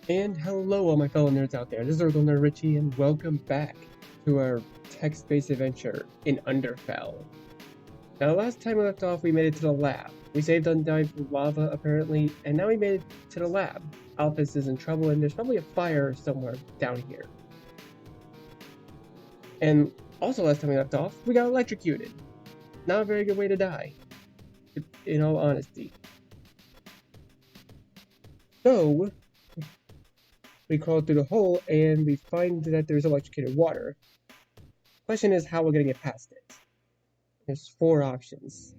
And hello, all my fellow nerds out there. This is Oracle Nerd Richie, and welcome back to our text-based adventure in Underfell. Now, last time we left off, we made it to the lab. We saved Undyne from lava, apparently, and now we made it to the lab. Alphys is in trouble, and there's probably a fire somewhere down here. And also, last time we left off, we got electrocuted. Not a very good way to die, in all honesty. So, we crawl through the hole, and we find that there's electrocuted water. Question is how we're gonna get past it. There's four options.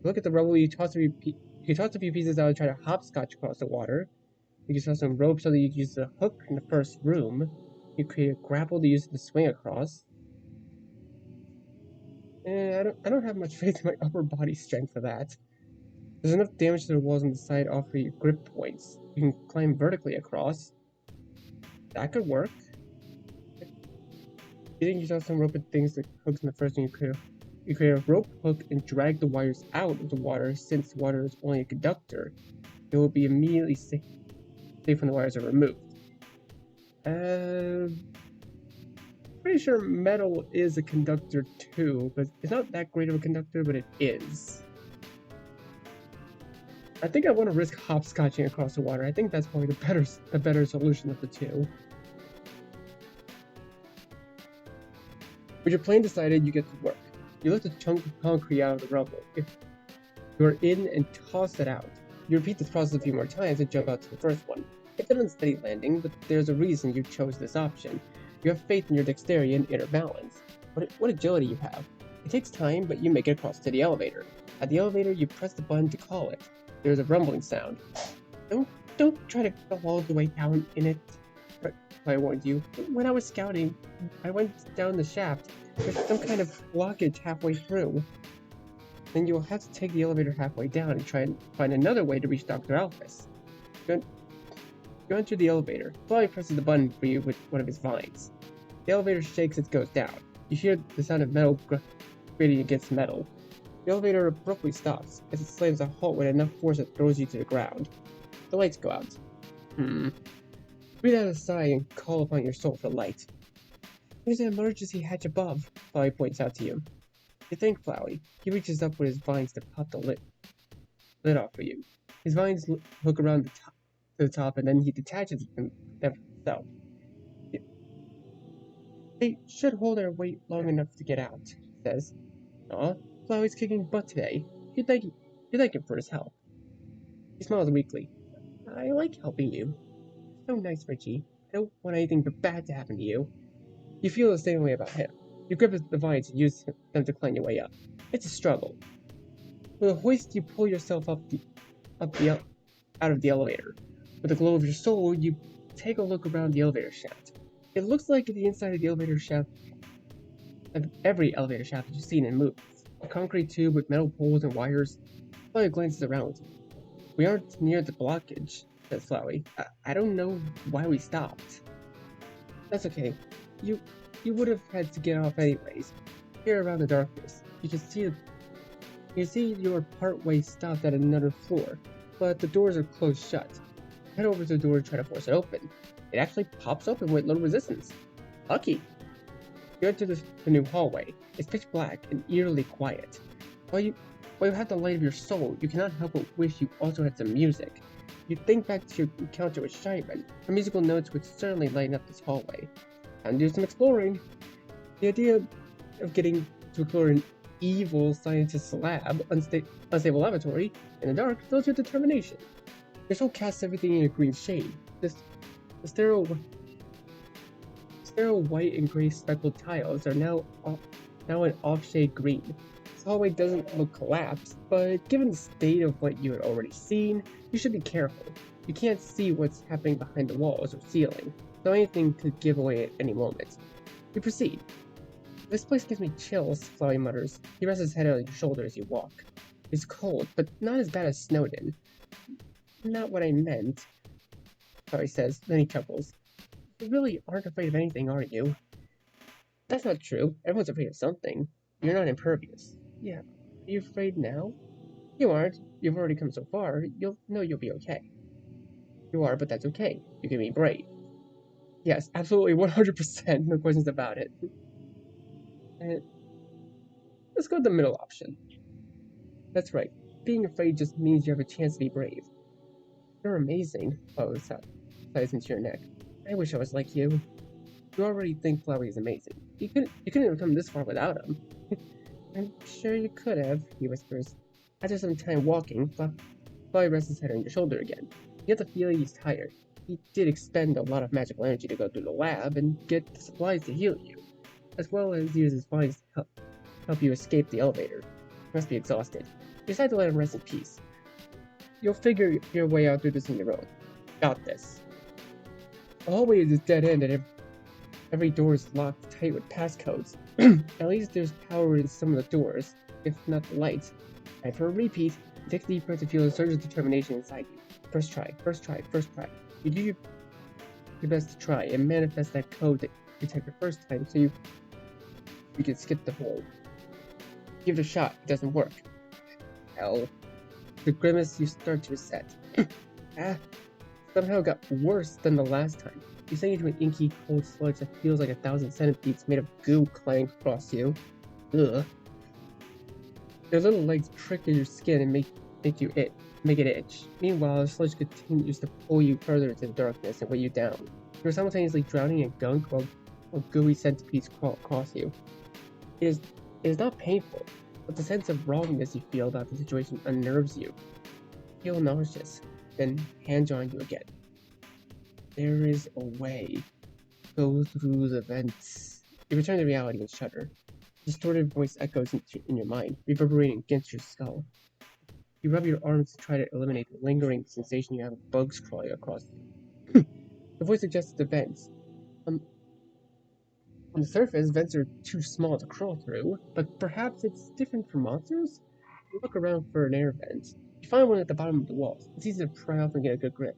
Look at the rubble. You toss a few pieces out and try to hopscotch across the water. You can toss some rope so that you can use the hook in the first room. You create a grapple to use to swing across. I don't have much faith in my upper body strength for that. There's enough damage to the walls on the side offer you grip points. You can climb vertically across. That could work. You think you toss some rope and things like hooks in the first room, you create a rope hook and drag the wires out of the water. Since water is only a conductor, it will be immediately safe when the wires are removed. Pretty sure metal is a conductor too, but it's not that great of a conductor, but it is. I think I want to risk hopscotching across the water. I think that's probably the better solution of the two. With your plan decided, you get to work. You lift a chunk of concrete out of the rubble. If you are in and toss it out, you repeat this process a few more times and jump out to the first one. It's an unsteady landing, but there's a reason you chose this option. You have faith in your dexterity and inner balance. What agility you have. It takes time, but you make it across to the elevator. At the elevator, you press the button to call it. There's a rumbling sound. Don't try to go all the way down in it. I warned you. When I was scouting, I went down the shaft. There's some kind of blockage halfway through. Then you'll have to take the elevator halfway down and try and find another way to reach Dr. Alphys. You enter the elevator. Fly presses the button for you with one of his vines. The elevator shakes as it goes down. You hear the sound of metal grating against metal. The elevator abruptly stops as it slams a halt with enough force that throws you to the ground. The lights go out. Breathe out a sigh and call upon your soul for light. There's an emergency hatch above, Flowey points out to you. You thank Flowey. He reaches up with his vines to pop the lid off for you. His vines hook around the top and then he detaches them himself. They should hold their weight long enough to get out, he says. Aw, Flowey's kicking butt today. You thank him for his help. He smiles weakly. I like helping you. So nice, Richie. I don't want anything but bad to happen to you. You feel the same way about him. You grip the vines and use them to climb your way up. It's a struggle. With a hoist, you pull yourself out of the elevator. With the glow of your soul, you take a look around the elevator shaft. It looks like the inside of the elevator shaft of every elevator shaft that you've seen in movies. A concrete tube with metal poles and wires. Flowey glances around. We aren't near the blockage, says Flowey. I don't know why we stopped. That's okay. You would have had to get off anyways. Here around the darkness, you can see you're partway stopped at another floor, but the doors are closed shut. Head over to the door and try to force it open. It actually pops open with little resistance. Lucky. You enter the new hallway. It's pitch black and eerily quiet. While you have the light of your soul, you cannot help but wish you also had some music. You think back to your encounter with Shyman. Her musical notes would certainly lighten up this hallway. Time to do some exploring. The idea of getting to explore an evil scientist's lab, unstable laboratory, in the dark fills with determination. Your soul casts everything in a green shade. The sterile white and gray speckled tiles are now an off-shade green. This hallway doesn't look collapsed, but given the state of what you had already seen, you should be careful. You can't see what's happening behind the walls or ceiling, so anything could give away at any moment. You proceed. This place gives me chills, Flowey mutters. He rests his head on your shoulder as you walk. It's cold, but not as bad as Snowden. Not what I meant, Flowey says, then he chuckles. You really aren't afraid of anything, are you? That's not true. Everyone's afraid of something. You're not impervious. Yeah. Are you afraid now? You aren't. You've already come so far. You'll be okay. You are, but that's okay. You can be brave. Yes, absolutely 100%, no questions about it. And let's go with the middle option. That's right. Being afraid just means you have a chance to be brave. You're amazing, Chloe sighs into your neck. I wish I was like you. You already think Flowey is amazing. You couldn't have come this far without him. I'm sure you could have, he whispers. After some time walking, Flowey rests his head on your shoulder again. You get the feeling he's tired. He did expend a lot of magical energy to go through the lab and get the supplies to heal you, as well as use his vines to help you escape the elevator. You must be exhausted. You decide to let him rest in peace. You'll figure your way out through this on your own. Got this. The hallway is a dead end and every door is locked tight with passcodes. At least there's power in some of the doors, if not the lights. And for a repeat, take a deep breath to feel a surge of determination inside you. First try, first try, first try. You do your best to try and manifest that code that you typed the first time so you can skip the hole. Give it a shot, it doesn't work. Hell. The grimace you start to reset. Somehow got worse than the last time. You sink into an inky, cold sludge that feels like 1,000 centipedes made of goo clang across you. Ugh. Their little legs prick at your skin and make it itch. Meanwhile, the sludge continues to pull you further into the darkness and weigh you down. You're simultaneously drowning in gunk while gooey centipedes crawl across you. It is not painful, but the sense of wrongness you feel about the situation unnerves you. You feel nauseous, then hands on you again. There is a way. Go through the vents. You return to reality and shudder. A distorted voice echoes in your mind, reverberating against your skull. You rub your arms to try to eliminate the lingering sensation you have of bugs crawling across you. The voice suggests the vents. On the surface, vents are too small to crawl through, but perhaps it's different for monsters? You look around for an air vent. You find one at the bottom of the walls. It's easy to pry off and get a good grip.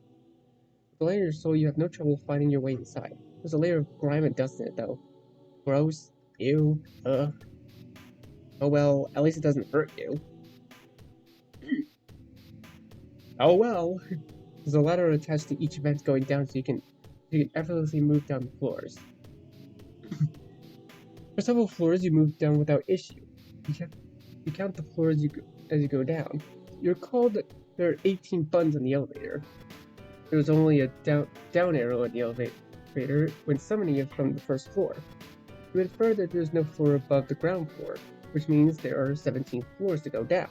With the light in your soul, you have no trouble finding your way inside. There's a layer of grime and dust in it, though. Gross. Ew. Ugh. Oh well, at least it doesn't hurt you. Oh well. There's a ladder attached to each vent going down so you can effortlessly move down the floors. For several floors, you move down without issue. You count the floors as you go down. You recall that there are 18 buttons on the elevator. There was only a down arrow on the elevator when summoning it from the first floor. You infer that there's no floor above the ground floor, which means there are 17 floors to go down.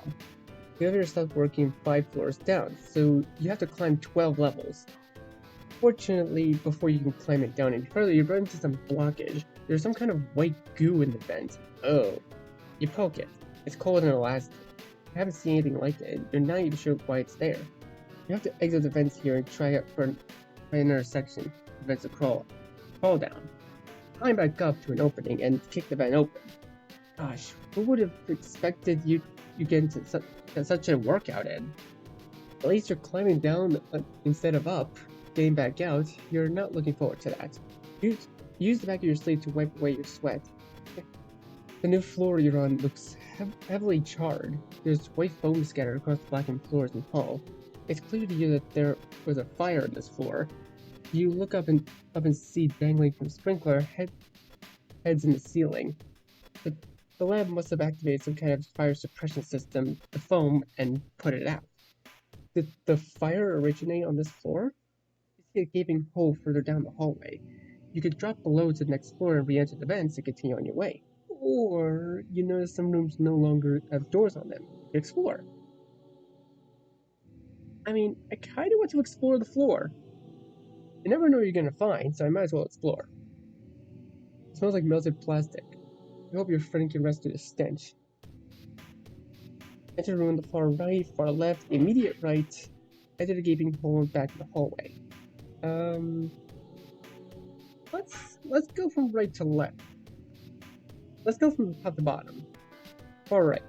The elevator stops working 5 floors down, so you have to climb 12 levels. Fortunately, before you can climb it down any further, you run into some blockage. There's some kind of white goo in the vent. Oh. You poke it. It's cold and elastic. I haven't seen anything like it, and you're not even sure why it's there. You have to exit the vents here and try out for another section. The vents to crawl down. Climb back up to an opening and kick the vent open. Gosh, who would have expected you get into such a workout in? At least you're climbing down instead of up. Getting back out, you're not looking forward to that. Use the back of your sleeve to wipe away your sweat. The new floor you're on looks heavily charred. There's white foam scattered across the blackened floors and hall. It's clear to you that there was a fire on this floor. You look up and see dangling from sprinkler heads in the ceiling. The lab must have activated some kind of fire suppression system, the foam, and put it out. Did the fire originate on this floor? You see a gaping hole further down the hallway. You could drop below to the next floor and re-enter the vents and continue on your way. Or you notice some rooms no longer have doors on them. You explore. I mean, I kinda want to explore the floor. You never know what you're gonna find, so I might as well explore. It smells like melted plastic. I hope your friend can rest through the stench. Enter the room on the far right, far left, immediate right. Enter the gaping hole and back to the hallway. Let's go from right to left. Let's go from top to bottom. Far right.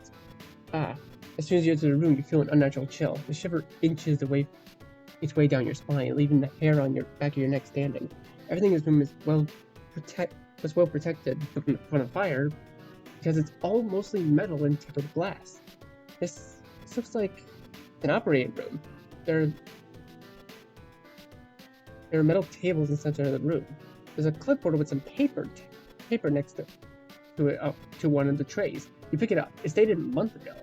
As soon as you enter the room, you feel an unnatural chill. The shiver inches its way down your spine, leaving the hair on your back of your neck standing. Everything in this room is well protected from the fire because it's all mostly metal and tempered glass. This looks like an operating room. There are metal tables in the center of the room. There's a clipboard with some paper next to it, up to one of the trays. You pick it up. It's dated a month ago.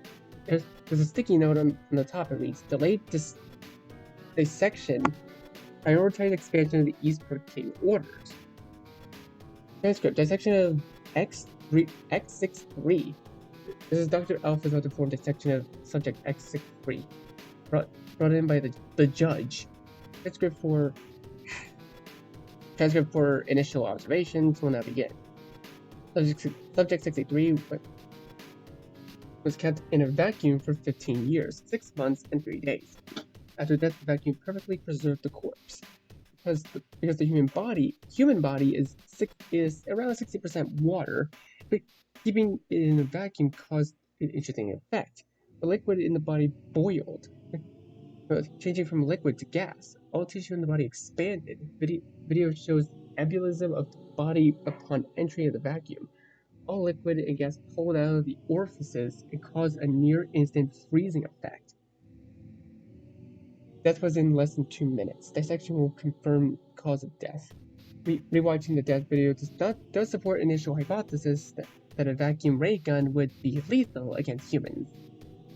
There's a sticky note on the top. It reads, "Delayed dissection. Prioritize expansion of the East Protein orders." Transcript. Dissection of X63. This is Dr. Alphys about to perform dissection of subject X63. Brought in by the judge. Transcript for initial observations will now begin. Subject 63 was kept in a vacuum for 15 years, 6 months, and 3 days. After death, the vacuum perfectly preserved the corpse. Because the human body is around 60% water, but keeping it in a vacuum caused an interesting effect. The liquid in the body boiled, changing from liquid to gas. All tissue in the body expanded. Video shows embolism of the body upon entry of the vacuum. All liquid and gas pulled out of the orifices and caused a near-instant freezing effect. Death was in less than 2 minutes. Dissection will confirm cause of death. Rewatching the death video does support initial hypothesis that a vacuum ray gun would be lethal against humans.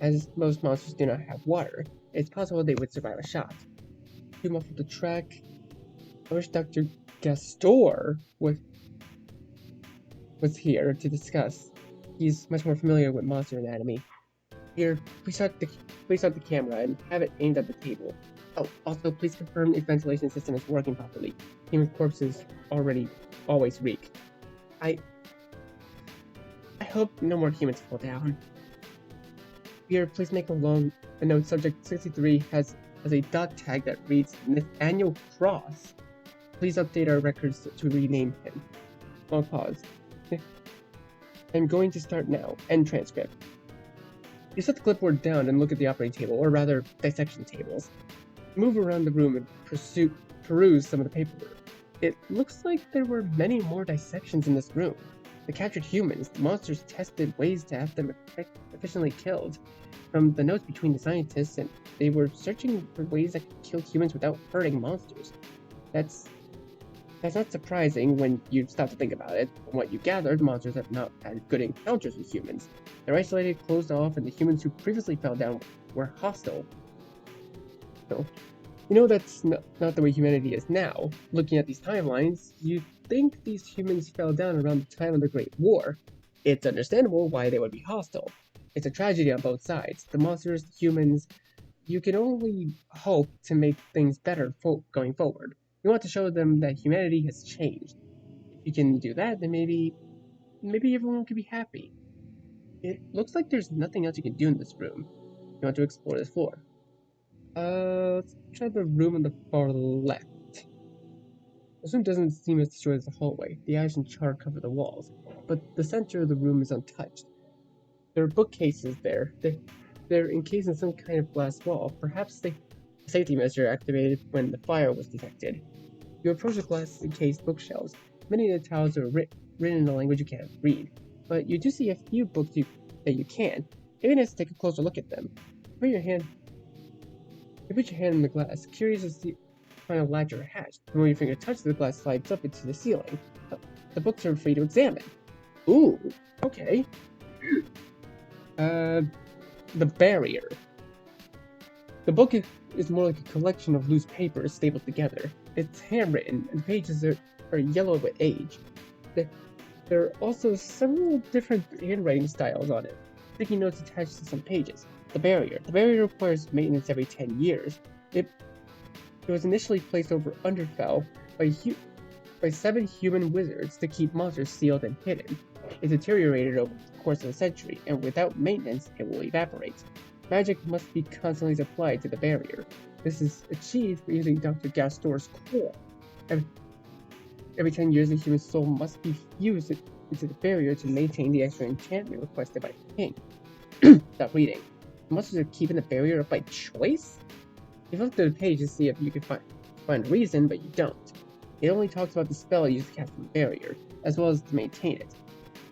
As most monsters do not have water, it's possible they would survive a shot. Zoom off of the track. I wish Dr. Gastor was here to discuss. He's much more familiar with monster anatomy. Here, please start the camera and have it aimed at the table. Oh, also, please confirm if ventilation system is working properly. Human corpses always reek. I hope no more humans fall down. Here, please make a note. Subject 63 has a dot tag that reads Nathaniel Cross. Please update our records to rename him. Long pause. I'm going to start now. End transcript. You set the clipboard down and look at the operating table, or rather, dissection tables. Move around the room and peruse some of the paperwork. It looks like there were many more dissections in this room. The captured humans, the monsters tested ways to have them efficiently killed. From the notes between the scientists, and they were searching for ways that could kill humans without hurting monsters. That's not surprising when you stop to think about it. From what you gathered, monsters have not had good encounters with humans. They're isolated, closed off, and the humans who previously fell down were hostile. So, that's not the way humanity is now. Looking at these timelines, you'd think these humans fell down around the time of the Great War. It's understandable why they would be hostile. It's a tragedy on both sides. The monsters, the humans, you can only hope to make things better going forward. You want to show them that humanity has changed. If you can do that, then maybe everyone could be happy. It looks like there's nothing else you can do in this room. You want to explore this floor. Let's try the room on the far left. This room doesn't seem as destroyed as the hallway. The ash and char cover the walls, but the center of the room is untouched. There are bookcases there. They're encased in some kind of glass wall. Perhaps the safety measure activated when the fire was detected. You approach the glass-encased bookshelves. Many of the titles are written in a language you can't read, but you do see a few books that you can. Maybe let's take a closer look at them. You put your hand in the glass, curious to see find a latch or a hatch. The more your finger touches the glass, slides up into the ceiling. The books are free to examine. Ooh, okay. The barrier. The book is more like a collection of loose papers stapled together. It's handwritten, and the pages are yellow with age. There are also several different handwriting styles on it. Sticky notes attached to some pages. The barrier. The barrier requires maintenance every 10 years. It was initially placed over Underfell by 7 human wizards to keep monsters sealed and hidden. It deteriorated over the course of a century, and without maintenance, it will evaporate. Magic must be constantly supplied to the barrier. This is achieved by using Dr. Gastor's core. Every 10 years, the human soul must be fused into the barrier to maintain the extra enchantment requested by the king. Stop reading. The monsters are keeping the barrier up by choice? You look through the page to see if you can find a reason, but you don't. It only talks about the spell used to cast the barrier, as well as to maintain it.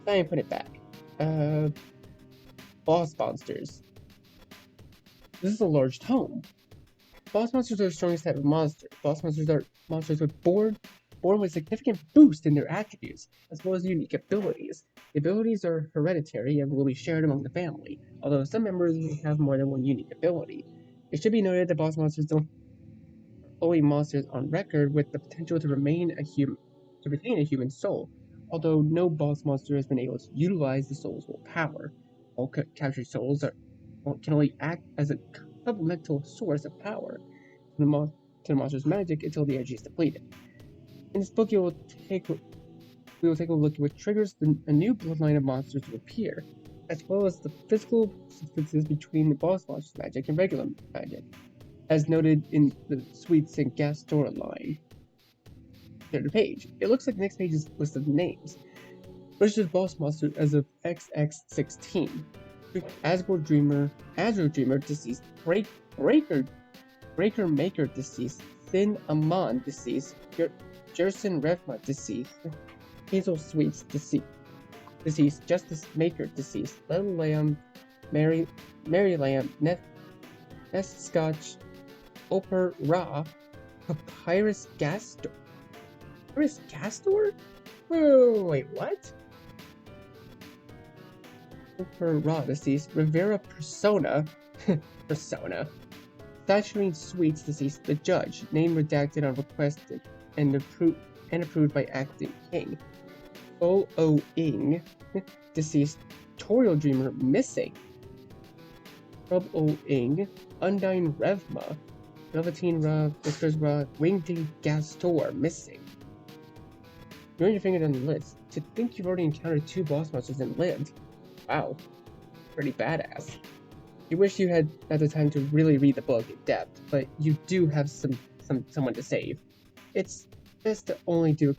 Try and put it back. Boss monsters. This is a large tome. Boss monsters are the strongest type of monster. Boss monsters are monsters born with significant boost in their attributes, as well as unique abilities. The abilities are hereditary and will be shared among the family, although some members may have more than one unique ability. It should be noted that boss monsters don't only monsters on record with the potential to retain a human soul, although no boss monster has been able to utilize the soul's full power. All captured souls can only act as a supplemental source of power to the monster's magic until the energy is depleted. In this book, we will take a look at what triggers a new bloodline of monsters to appear, as well as the physical differences between the boss monster's magic and regular magic, as noted in the Sweets and Gas storyline. Third page. It looks like the next page is a list of names. Registered boss monster as of XX16. Azure Dreamer deceased. Breaker Maker deceased. Thin Amon deceased. Jerson Revma deceased. Hazel Sweets deceased. Justice Maker deceased. Little Lamb, Mary Lamb, Nest Scotch, Oper Ra, Papyrus Gastor. Papyrus Gastor? Wait, what? Oper Ra deceased. Rivera Persona. Persona. Saturating Sweets deceased. The Judge. Name redacted on requested and approved by Acting King. O-O-Ing. Deceased. Toriel Dreamer missing. Rub-O-Ing. Undying Revma. Velveteen Ra. Whispers Ra. Winged Gastor missing. You run your finger down the list. To think you've already encountered 2 boss monsters and lived. Wow. Pretty badass. You wish you had the time to really read the book in depth, but you do have someone to save. It's best to only do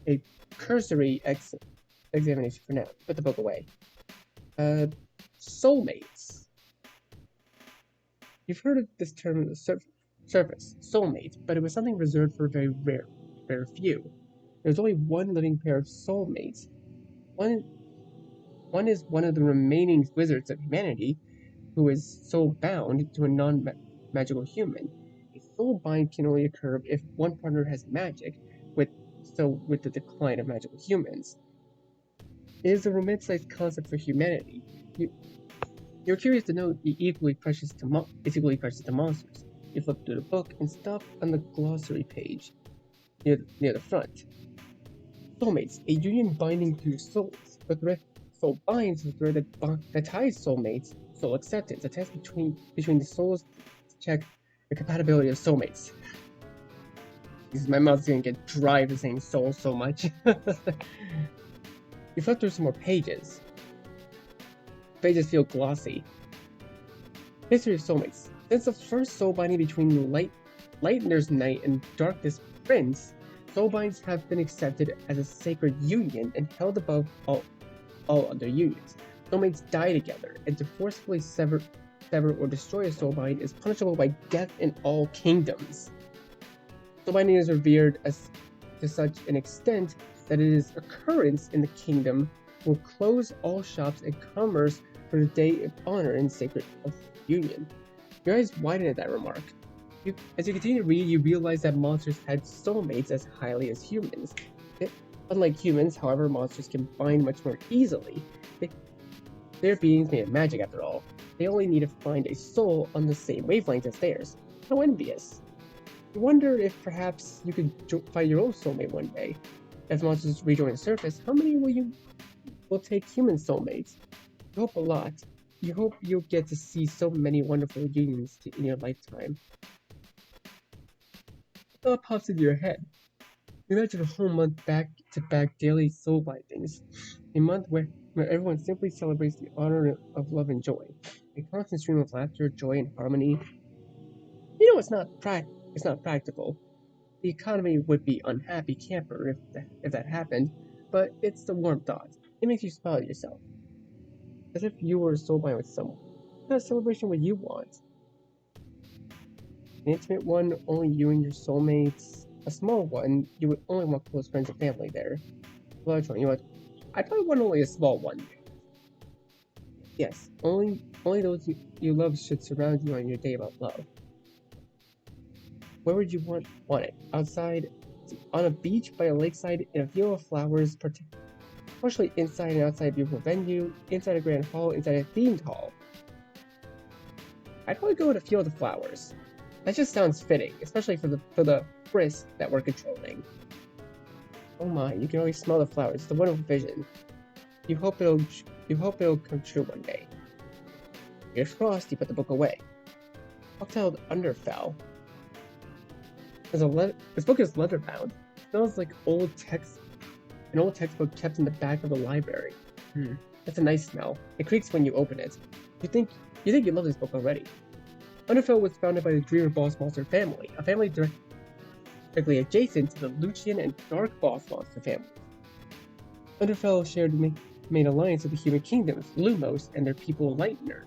a cursory examination for now. Put the book away. Soulmates. You've heard of this term on the surface, soulmate, but it was something reserved for a very rare few. There's only one living pair of soulmates. One is one of the remaining wizards of humanity, who is soul bound to a non-magical human. A soul bind can only occur if one partner has magic, with the decline of magical humans. It is a romanticized concept for humanity. You're curious to know it's equally precious to monsters. You flip through the book and stop on the glossary page near the front. Soulmates, a union binding through souls. The thread soul binds the thread that ties soulmates. Soul acceptance, a test between the souls to check the compatibility of soulmates. My mouth's gonna get dry for saying soul so much. You flip through some more pages. Pages feel glossy. History of soulmates. Since the first soul binding between Lightner's Knight and Darkness Prince, soul binds have been accepted as a sacred union and held above all other unions. Soulmates die together, and to forcefully sever or destroy a soul bind is punishable by death in all kingdoms. Soul binding is revered to such an extent that its occurrence in the kingdom will close all shops and commerce for the day of honor and sacred of union. Your eyes widen at that remark. As you continue to read, you realize that monsters had soulmates as highly as humans. Unlike humans, however, monsters can bind much more easily. They're beings made of magic after all. They only need to find a soul on the same wavelength as theirs. How envious. You wonder if perhaps you could find your own soulmate one day. As monsters rejoin the surface, how many will take human soulmates? You hope a lot. You hope you'll get to see so many wonderful unions in your lifetime. A thought pops into your head. Imagine a whole month back-to-back daily soul bindings. A month where everyone simply celebrates the honor of love and joy. A constant stream of laughter, joy, and harmony. You know it's not practical. The economy would be unhappy camper if that happened, but it's the warm thought. It makes you smile at yourself. As if you were soulbound with someone. What kind of celebration would you want? An intimate one, only you and your soulmates. A small one, you would only want close friends and family there. A large one, you know what? I'd probably want only a small one. Yes, only those you love should surround you on your day about love. Where would you want it? Outside, on a beach, by a lakeside, in a field of flowers, partially inside and outside a beautiful venue, inside a grand hall, inside a themed hall. I'd probably go with a field of flowers. That just sounds fitting, especially for the frisk that we're controlling. Oh my, you can always smell the flowers. It's a wonderful vision. You hope it'll come true one day. Fingers crossed, you put the book away. Cocktailed Underfell. This book is leather bound. It smells like an old textbook kept in the back of the library. That's a nice smell. It creaks when you open it. You think you love this book already. Underfell was founded by the Dreamer Boss Monster family, a family directly adjacent to the Lucian and Dark Boss Monster families. Underfell shared main alliance with the human kingdoms, Lumos, and their people Lightner.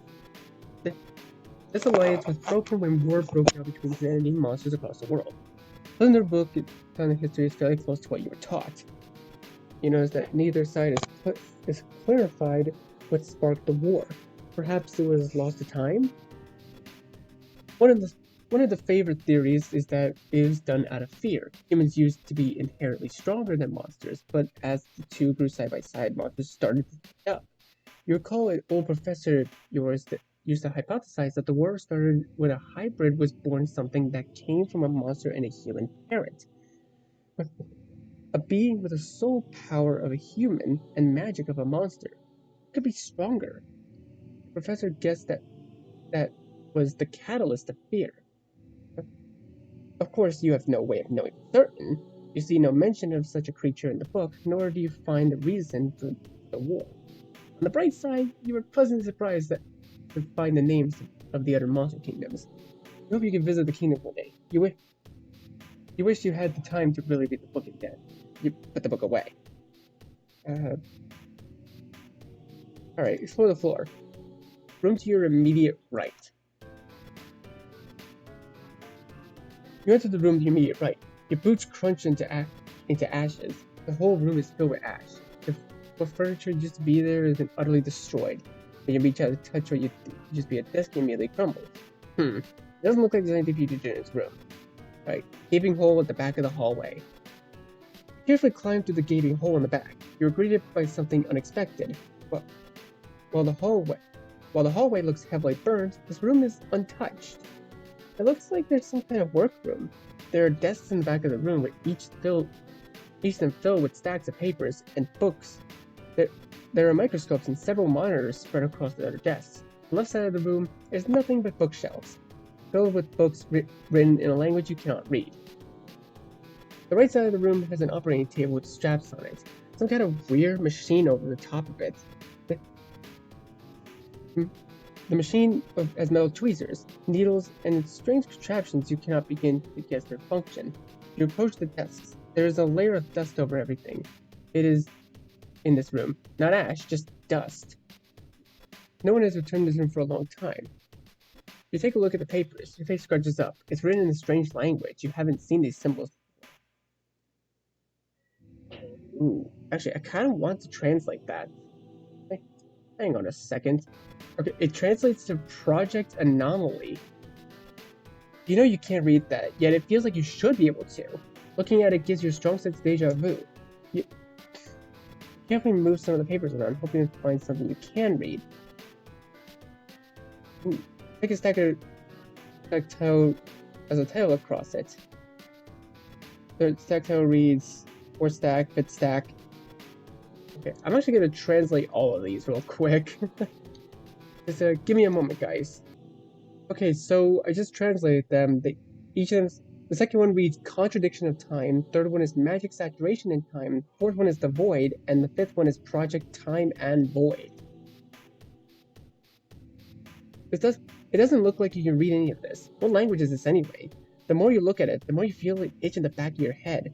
This alliance was broken when war broke out between humanity and monsters across the world. In their book, the history is fairly close to what you were taught. You notice that neither side is clarified what sparked the war. Perhaps it was lost to time? One of the favorite theories is that it was done out of fear. Humans used to be inherently stronger than monsters, but as the two grew side by side, monsters started to pick up. You recall an old professor of yours that used to hypothesize that the war started when a hybrid was born something that came from a monster and a human parent. A being with the soul power of a human and magic of a monster could be stronger. The professor guessed that was the catalyst of fear. Of course, you have no way of knowing for certain. You see no mention of such a creature in the book, nor do you find the reason for the war. On the bright side, you were pleasantly surprised to find the names of the other monster kingdoms. I hope you can visit the kingdom one day. You wish you had the time to really read the book again. You put the book away. Alright, explore the floor. Room to your immediate right. You enter the room to your immediate right. Your boots crunch into ashes. The whole room is filled with ash. The furniture used to be there has been utterly destroyed. When you reach out to touch what you just be a desk and immediately crumbles. It doesn't look like there's anything for you to do in this room. Right, gaping hole at the back of the hallway. You carefully climb through the gaping hole in the back. You're greeted by something unexpected. While the hallway looks heavily burned, this room is untouched. It looks like there's some kind of workroom. There are desks in the back of the room, with each of them filled with stacks of papers and books. There are microscopes and several monitors spread across the other desks. On the left side of the room is nothing but bookshelves, filled with books written in a language you cannot read. The right side of the room has an operating table with straps on it, some kind of weird machine over the top of it. The machine has metal tweezers, needles, and strange contraptions you cannot begin to guess their function. You approach the desks. There is a layer of dust over everything. It is in this room. Not ash, just dust. No one has returned to this room for a long time. You take a look at the papers. Your face scrunches up. It's written in a strange language. You haven't seen these symbols before. Ooh, actually, I kind of want to translate that. Hang on a second. Okay, it translates to Project Anomaly. You know you can't read that, yet it feels like you should be able to. Looking at it gives you a strong sense of deja vu. You carefully move some of the papers around, hoping to find something you can read. Ooh, take a stack of tactile as a title across it. The tactile reads, or stack, fit stack. Okay, I'm actually going to translate all of these real quick. Just give me a moment, guys. Okay, so I just translated them. Each of them, the second one reads Contradiction of Time, third one is Magic Saturation in Time, fourth one is The Void, and the fifth one is Project Time and Void. It doesn't look like you can read any of this. What language is this anyway? The more you look at it, the more you feel it itch in the back of your head.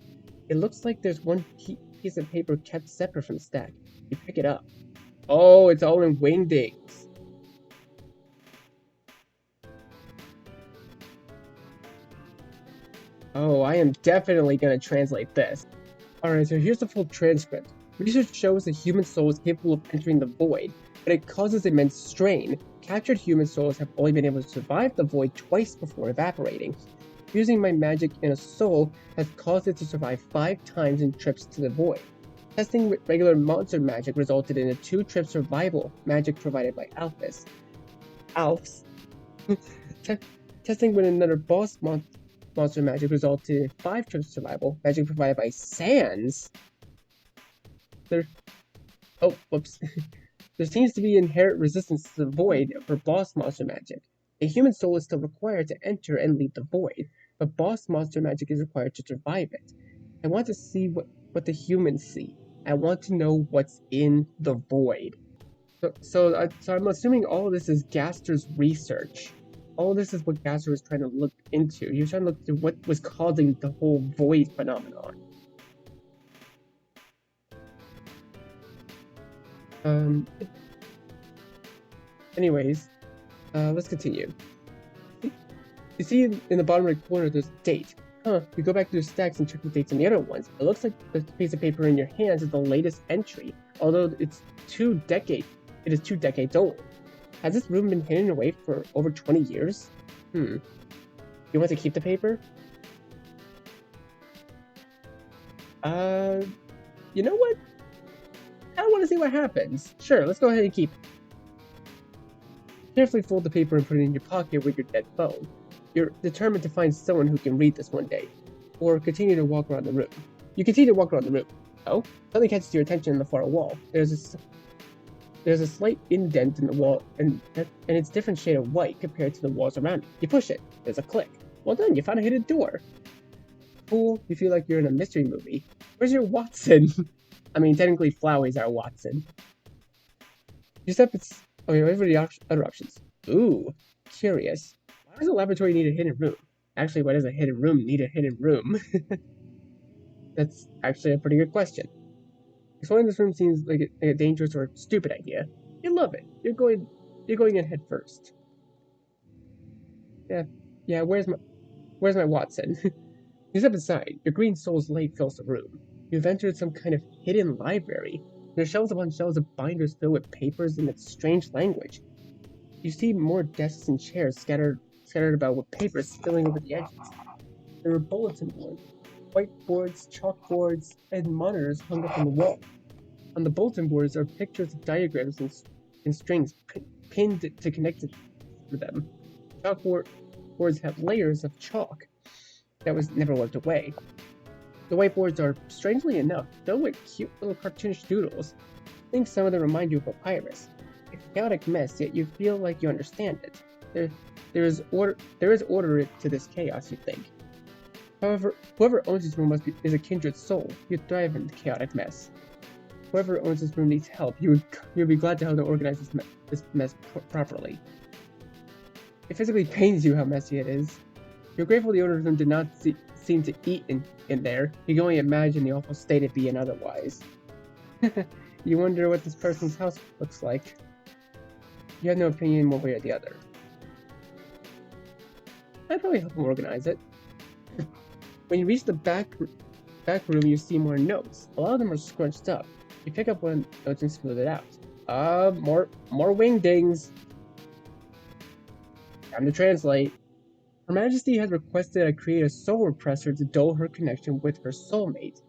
It looks like there's one piece of paper kept separate from the stack. You pick it up. Oh, it's all in wingdings. Oh, I am definitely going to translate this. Alright, so here's the full transcript. Research shows the human soul is capable of entering the void, but it causes immense strain. Captured human souls have only been able to survive the void twice before evaporating. Using my magic in a soul has caused it to survive 5 times in trips to the void. Testing with regular monster magic resulted in a 2-trip survival magic provided by Alphys. Alphs. Testing with another monster magic resulted in 5 trips survival magic provided by Sans. Whoops. There seems to be inherent resistance to the void for boss monster magic. A human soul is still required to enter and leave the void, but boss monster magic is required to survive it. I want to see what the humans see. I want to know what's in the void. So I'm assuming all of this is Gaster's research. All of this is what Gaster was trying to look into. He was trying to look into what was causing the whole void phenomenon. Anyways, let's continue. You see in the bottom right corner, there's a date. You go back to the stacks and check the dates on the other ones. It looks like the piece of paper in your hands is the latest entry, although it is 2 decades old. Has this room been hidden away for over 20 years? You want to keep the paper? You know what? I want to see what happens. Sure, let's go ahead and keep it. Carefully fold the paper and put it in your pocket with your dead phone. You're determined to find someone who can read this one day, or continue to walk around the room. You continue to walk around the room. Oh, something catches your attention on the far wall. There's a slight indent in the wall, and it's different shade of white compared to the walls around it. You push it. There's a click. Well done, you found a hidden door. Cool, you feel like you're in a mystery movie. Where's your Watson? I mean, technically, Flowey's our Watson. You step Okay, wait for the other options. Ooh, curious. Why does a laboratory need a hidden room? Actually, why does a hidden room need a hidden room? That's actually a pretty good question. Exploring this room seems like a dangerous or stupid idea. You love it. You're going in head first. Yeah. Where's my Watson? You step inside. Your green soul's light fills the room. You've entered some kind of hidden library. There are shelves upon shelves of binders filled with papers in its strange language. You see more desks and chairs scattered about with papers spilling over the edges. There are bulletin boards, whiteboards, chalkboards, and monitors hung up on the wall. On the bulletin boards are pictures of diagrams and strings pinned to connect to them. Chalkboards have layers of chalk that was never wiped away. The whiteboards are, strangely enough, filled with cute little cartoonish doodles. I think some of them remind you of a papyrus. It's a chaotic mess, yet you feel like you understand it. There is order to this chaos, you think. However, whoever owns this room is a kindred soul. You thrive in the chaotic mess. Whoever owns this room needs help. You'd be glad to help to organize this mess properly. It physically pains you how messy it is. You're grateful the owner of them did not seem to eat in there. You can only imagine the awful state it'd be in otherwise. You wonder what this person's house looks like. You have no opinion one way or the other. I'd probably help him organize it. When you reach the back room, you see more notes. A lot of them are scrunched up. You pick up one of the notes and smooth it out. More wingdings. Time to translate. Her Majesty has requested I create a soul repressor to dull her connection with her soulmate.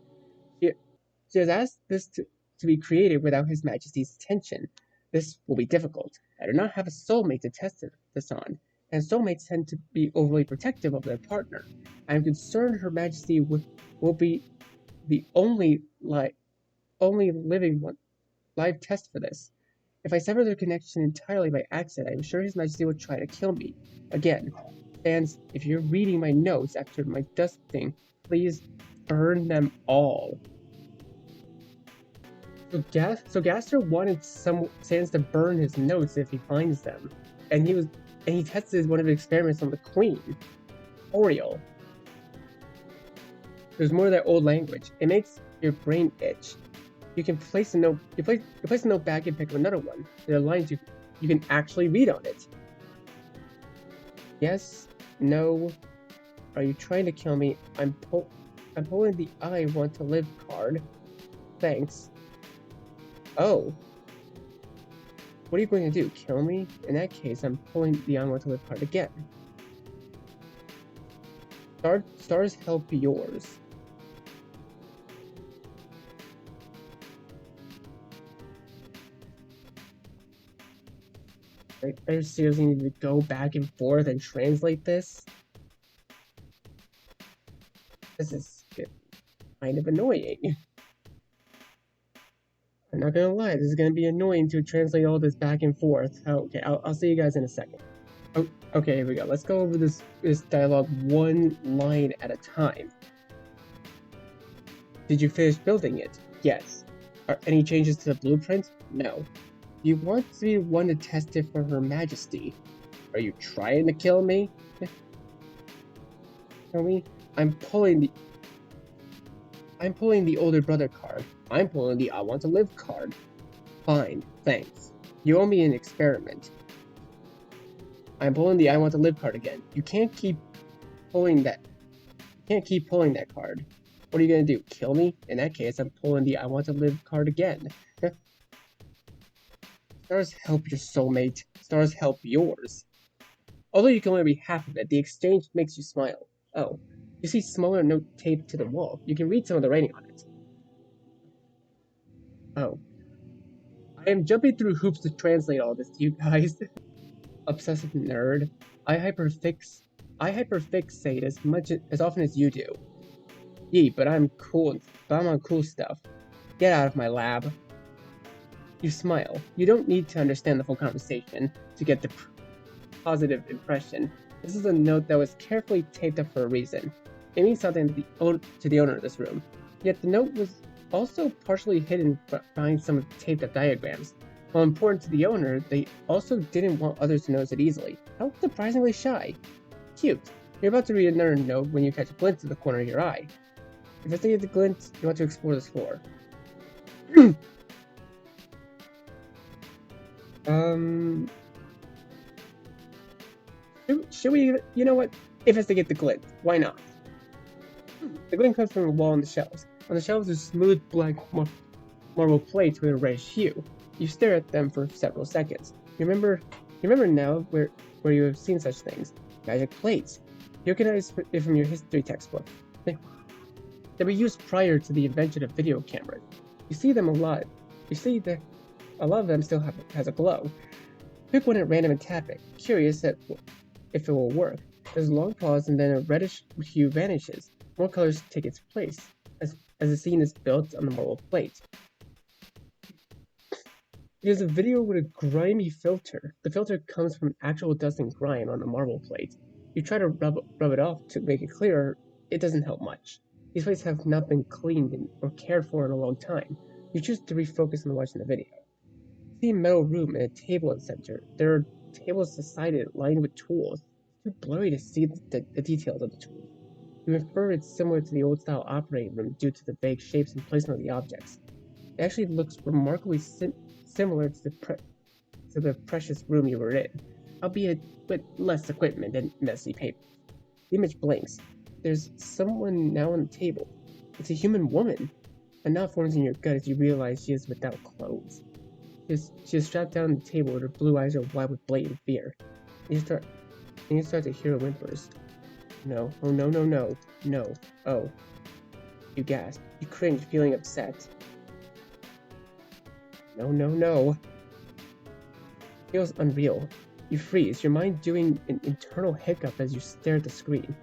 She has asked this to be created without His Majesty's attention. This will be difficult. I do not have a soulmate to test this on, and soulmates tend to be overly protective of their partner. I am concerned Her Majesty will be the only living live test for this. If I sever their connection entirely by accident, I am sure His Majesty will try to kill me. Again, fans, if you're reading my notes after my dusting, please burn them all. So Gaster wanted Sans to burn his notes if he finds them, and he tested one of his experiments on the Queen, Oriole. There's more of that old language. It makes your brain itch. You can place a note. You place a note back and pick up another one. There are lines you can actually read on it. Yes, no. Are you trying to kill me? I'm pulling the I want to live card. Thanks. Oh. What are you going to do? Kill me? In that case, I'm pulling the I want to live card again. Stars help yours. I seriously need to go back and forth and translate this? This is kind of annoying. I'm not gonna lie, this is gonna be annoying to translate all this back and forth. Okay, I'll see you guys in a second. Oh, okay, here we go. Let's go over this dialogue one line at a time. Did you finish building it? Yes. Are any changes to the blueprint? No. You want to be one to test it for Her Majesty. Are you trying to kill me? Tell me? I'm pulling the older brother card. I'm pulling the I want to live card. Fine, thanks. You owe me an experiment. I'm pulling the I want to live card again. You can't keep pulling that. You can't keep pulling that card. What are you gonna do? Kill me? In that case, I'm pulling the I want to live card again. Stars help your soulmate. Stars help yours. Although you can only read half of it, the exchange makes you smile. Oh, you see smaller note taped to the wall. You can read some of the writing on it. Oh. I am jumping through hoops to translate all this to you guys. Obsessive nerd. I hyperfixate as often as you do. Yee, but I'm cool. But I'm on cool stuff. Get out of my lab. You smile. You don't need to understand the full conversation to get the positive impression. This is a note that was carefully taped up for a reason. It means something to the owner of this room. Yet the note was also partially hidden behind some of the taped up diagrams. While important to the owner, they also didn't want others to notice it easily. How surprisingly shy. Cute. You're about to read another note when you catch a glint in the corner of your eye. Investigate the glint, you want to explore this floor. Should we, you know what? Investigate the glint. Why not? The glint comes from a wall on the shelves. On the shelves are smooth black marble plates with a reddish hue. You stare at them for several seconds. You remember now where you have seen such things. Magic plates. You recognize it from your history textbook. They were used prior to the invention of video cameras. You see them a lot. You see that a lot of them still has a glow. Pick one at random and tap it, curious if it will work. There's a long pause and then a reddish hue vanishes. More colors take its place, as the scene is built on the marble plate. It is a video with a grimy filter. The filter comes from actual dust and grime on the marble plate. You try to rub it off to make it clearer. It doesn't help much. These plates have not been cleaned or cared for in a long time. You choose to refocus on watching the video. You see a metal room and a table in the center. There are tables beside it lined with tools. It's too blurry to see the details of the tools. You infer it's similar to the old-style operating room due to the vague shapes and placement of the objects. It actually looks remarkably similar to the precious room you were in, albeit with less equipment and messy paper. The image blinks. There's someone now on the table. It's a human woman. A knot forms in your gut as you realize she is without clothes. She is strapped down on the table and her blue eyes are wide with blatant fear. You start to hear her whimpers. No. Oh, no, no, no. No. Oh. You gasp. You cringe, feeling upset. No, no, no. It feels unreal. You freeze, your mind doing an internal hiccup as you stare at the screen.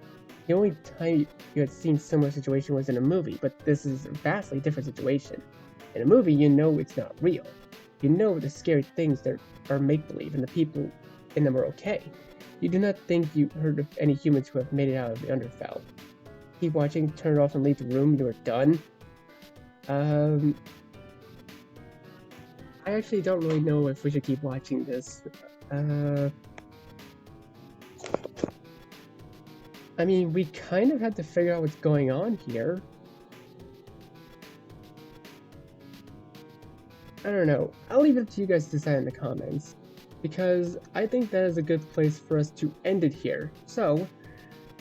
The only time you had seen similar situation was in a movie, but this is a vastly different situation. In a movie, you know it's not real. You know the scary things that are make-believe and the people in them are okay. You do not think you heard of any humans who have made it out of the Underfell. Keep watching, turn it off and leave the room, you are done. I actually don't really know if we should keep watching this. I mean, we kind of had to figure out what's going on here. I don't know. I'll leave it up to you guys to decide in the comments, because I think that is a good place for us to end it here. So,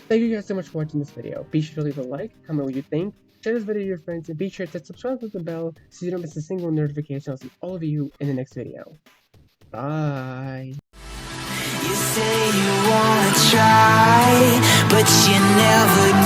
thank you guys so much for watching this video. Be sure to leave a like, comment what you think, share this video with your friends, and be sure to subscribe with the bell so you don't miss a single notification. I'll see all of you in the next video. Bye! You say you wanna try, but but you never